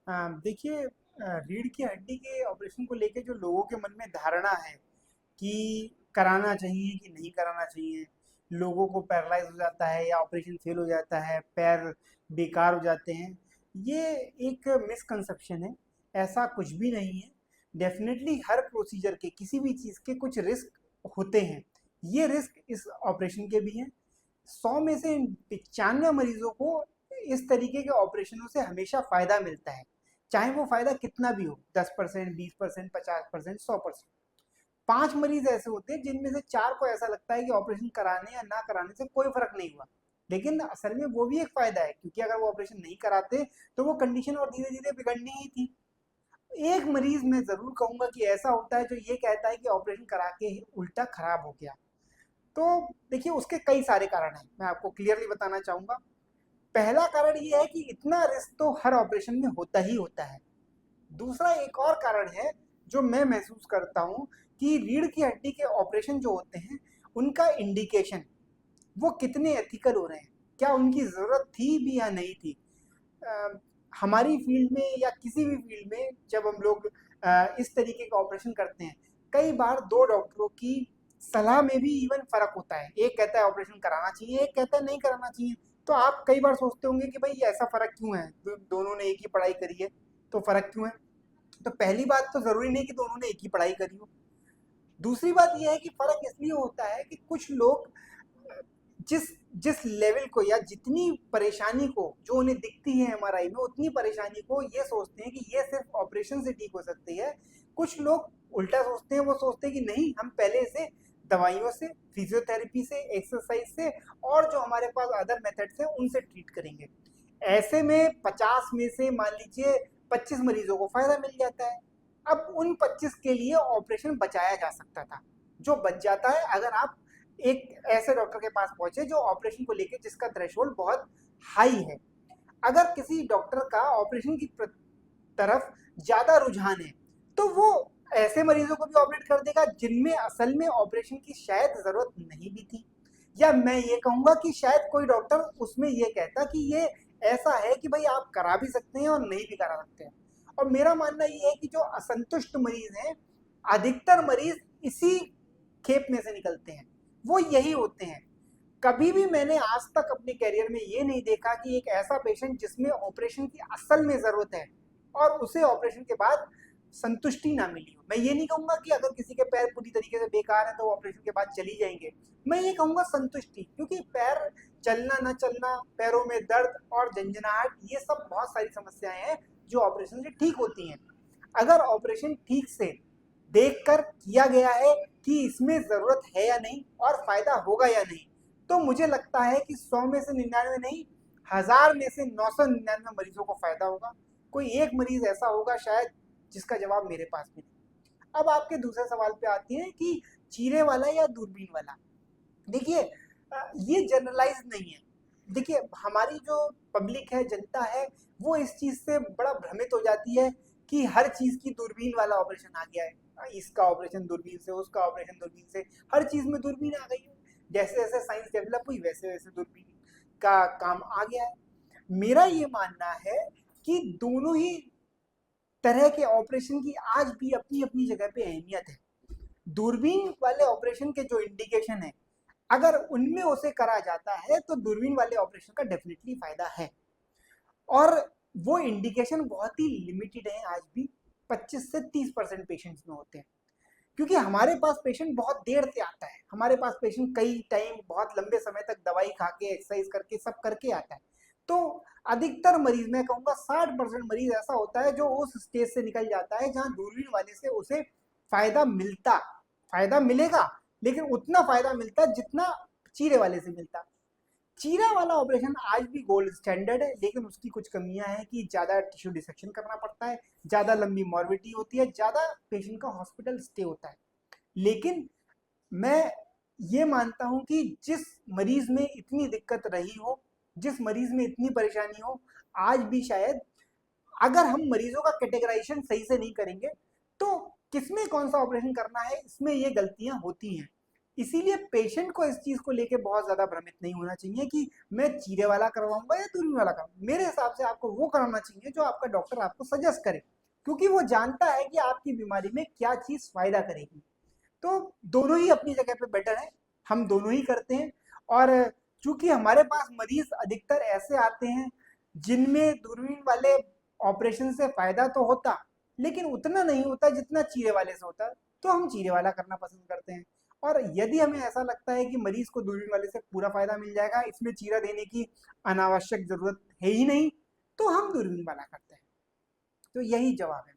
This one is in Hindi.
देखिए, रीढ़ की हड्डी के ऑपरेशन को लेके जो लोगों के मन में धारणा है कि कराना चाहिए कि नहीं कराना चाहिए, लोगों को पैरालाइज हो जाता है या ऑपरेशन फेल हो जाता है, पैर बेकार हो जाते हैं, ये एक मिसकंसेप्शन है। ऐसा कुछ भी नहीं है। डेफिनेटली हर प्रोसीजर के, किसी भी चीज़ के कुछ रिस्क होते हैं। ये रिस्क इस ऑपरेशन के भी हैं। 100 में से 95 मरीजों को इस तरीके के ऑपरेशनों से हमेशा फ़ायदा मिलता है, चाहे वो फ़ायदा कितना भी हो, 10%, 20%, 50%, 100%। 5 मरीज ऐसे होते हैं जिनमें से 4 को ऐसा लगता है कि ऑपरेशन कराने या ना कराने से कोई फ़र्क नहीं हुआ, लेकिन असल में वो भी एक फ़ायदा है, क्योंकि अगर वो ऑपरेशन नहीं कराते तो वो कंडीशन और धीरे धीरे बिगड़नी ही थी। एक मरीज मैं ज़रूर कहूँगा कि ऐसा होता है जो ये कहता है कि ऑपरेशन करा के ही उल्टा खराब हो गया। तो देखिए, उसके कई सारे कारण हैं, मैं आपको क्लियरली बताना चाहूँगा। पहला कारण ये है कि इतना रिस्क तो हर ऑपरेशन में होता ही होता है। दूसरा एक और कारण है जो मैं महसूस करता हूँ कि रीढ़ की हड्डी के ऑपरेशन जो होते हैं, उनका इंडिकेशन वो कितने एथिकल हो रहे हैं, क्या उनकी ज़रूरत थी भी या नहीं थी। अ, हमारी फील्ड में या किसी भी फील्ड में जब हम लोग इस तरीके का ऑपरेशन करते हैं, कई बार दो डॉक्टरों की सलाह में भी इवन फ़र्क होता है। एक कहता है ऑपरेशन कराना चाहिए, एक कहता है नहीं कराना चाहिए। तो आप कई बार सोचते होंगे कि भाई ये ऐसा फ़र्क क्यों है, दोनों ने एक ही पढ़ाई करी है, तो फ़र्क क्यों है। तो पहली बात तो ज़रूरी नहीं कि दोनों ने एक ही पढ़ाई करी हो। दूसरी बात यह है कि फ़र्क इसलिए होता है कि कुछ लोग जिस जिस लेवल को या जितनी परेशानी को जो उन्हें दिखती है एमआरआई में, उतनी परेशानी को ये सोचते हैं कि ये सिर्फ ऑपरेशन से ठीक हो सकती है। कुछ लोग उल्टा सोचते हैं, वो सोचते हैं कि नहीं, हम पहले से दवाइयों से, फिजियोथेरेपी से, एक्सरसाइज से और जो हमारे पास अदर मेथड्स हैं उनसे ट्रीट करेंगे। ऐसे में 50 में से मान लीजिए 25 मरीजों को फायदा मिल जाता है। अब उन 25 के लिए ऑपरेशन बचाया जा सकता था, जो बच जाता है अगर आप एक ऐसे डॉक्टर के पास पहुंचे जो ऑपरेशन को लेके जिसका थ्रेशोल्ड बहुत हाई है। अगर किसी डॉक्टर का ऑपरेशन की तरफ ज्यादा रुझान है, तो वो ऐसे मरीजों को भी ऑपरेट कर देगा जिनमें असल में ऑपरेशन की शायद जरूरत नहीं भी थी। या मैं ये कहूंगा कि शायद कोई डॉक्टर उसमें ये कहता कि ये ऐसा है कि भाई आप करा भी सकते हैं और नहीं भी करा सकते हैं। और मेरा मानना ये है कि जो असंतुष्ट मरीज हैं, अधिकतर मरीज इसी खेप में से निकलते हैं, वो यही होते हैं। कभी भी मैंने आज तक अपने करियर में ये नहीं देखा कि एक ऐसा पेशेंट जिसमें ऑपरेशन की असल में ज़रूरत है और उसे ऑपरेशन के बाद संतुष्टि ना मिली हो। मैं ये नहीं कहूँगा कि अगर किसी के पैर पूरी तरीके से बेकार है तो ऑपरेशन के बाद चली जाएंगे। मैं ये कहूँगा संतुष्टि, क्योंकि पैर चलना ना चलना, पैरों में दर्द और झंझनाहट, ये सब बहुत सारी समस्याएं हैं जो ऑपरेशन से ठीक होती हैं। अगर ऑपरेशन ठीक से देखकर किया गया है कि इसमें ज़रूरत है या नहीं और फ़ायदा होगा या नहीं, तो मुझे लगता है कि 100 में से 99 नहीं, 1000 में से 999 मरीजों को फ़ायदा होगा। कोई एक मरीज़ ऐसा होगा शायद जिसका जवाब मेरे पास भी नहीं। अब आपके दूसरे सवाल पे आती हैं कि चीरे वाला या दूरबीन वाला। देखिए, ये जनरलाइज नहीं है। देखिए, हमारी जो पब्लिक है, जनता है, वो इस चीज़ से बड़ा भ्रमित हो जाती है कि हर चीज़ की दूरबीन वाला ऑपरेशन आ गया है। इसका ऑपरेशन दूरबीन से, उसका ऑपरेशन दूरबीन से, हर चीज़ में दूरबीन आ गई है। जैसे जैसे साइंस डेवलप हुई वैसे वैसे दूरबीन का काम आ गया है। मेरा ये मानना है कि दोनों ही तरह के ऑपरेशन की आज भी अपनी अपनी जगह पे अहमियत है। दूरबीन वाले ऑपरेशन के जो इंडिकेशन है, अगर उनमें उसे करा जाता है तो दूरबीन वाले ऑपरेशन का डेफिनेटली फायदा है। और वो इंडिकेशन बहुत ही लिमिटेड है आज भी, 25 से 30% पेशेंट्स में होते हैं। क्योंकि हमारे पास पेशेंट बहुत देर से आता है, हमारे पास पेशेंट कई टाइम बहुत लंबे समय तक दवाई खा के, एक्सरसाइज करके, सब करके आता है। तो अधिकतर मरीज, मैं कहूँगा 60% मरीज ऐसा होता है जो उस स्टेज से निकल जाता है जहाँ दूरबीन वाले से उसे फायदा मिलता, फायदा मिलेगा लेकिन उतना फायदा मिलता जितना चीरे वाले से मिलता। चीरा वाला ऑपरेशन आज भी गोल्ड स्टैंडर्ड है, लेकिन उसकी कुछ कमियां हैं कि ज़्यादा टिश्यू डिसेक्शन करना पड़ता है, ज़्यादा लंबी मॉर्बिडिटी होती है, ज़्यादा पेशेंट का हॉस्पिटल स्टे होता है। लेकिन मैं ये मानता हूं कि जिस मरीज में इतनी दिक्कत रही हो, जिस मरीज में इतनी परेशानी हो, आज भी शायद अगर हम मरीजों का कैटेगराइजेशन सही से नहीं करेंगे तो किसमें कौन सा ऑपरेशन करना है, इसमें ये गलतियां होती हैं। इसीलिए पेशेंट को इस चीज़ को लेके बहुत ज़्यादा भ्रमित नहीं होना चाहिए कि मैं चीरे वाला करवाऊंगा या दूरबीन वाला करवाऊंगा। मेरे हिसाब से आपको वो कराना चाहिए जो आपका डॉक्टर आपको सजेस्ट करे, क्योंकि वो जानता है कि आपकी बीमारी में क्या चीज़ फ़ायदा करेगी। तो दोनों ही अपनी जगह पे बेटर है, हम दोनों ही करते हैं। और चूंकि हमारे पास मरीज अधिकतर ऐसे आते हैं जिनमें दूरबीन वाले ऑपरेशन से फायदा तो होता, लेकिन उतना नहीं होता जितना चीरे वाले से होता, तो हम चीरे वाला करना पसंद करते हैं। और यदि हमें ऐसा लगता है कि मरीज को दूरबीन वाले से पूरा फायदा मिल जाएगा, इसमें चीरा देने की अनावश्यक जरूरत है ही नहीं, तो हम दूरबीन वाला करते हैं। तो यही जवाब है।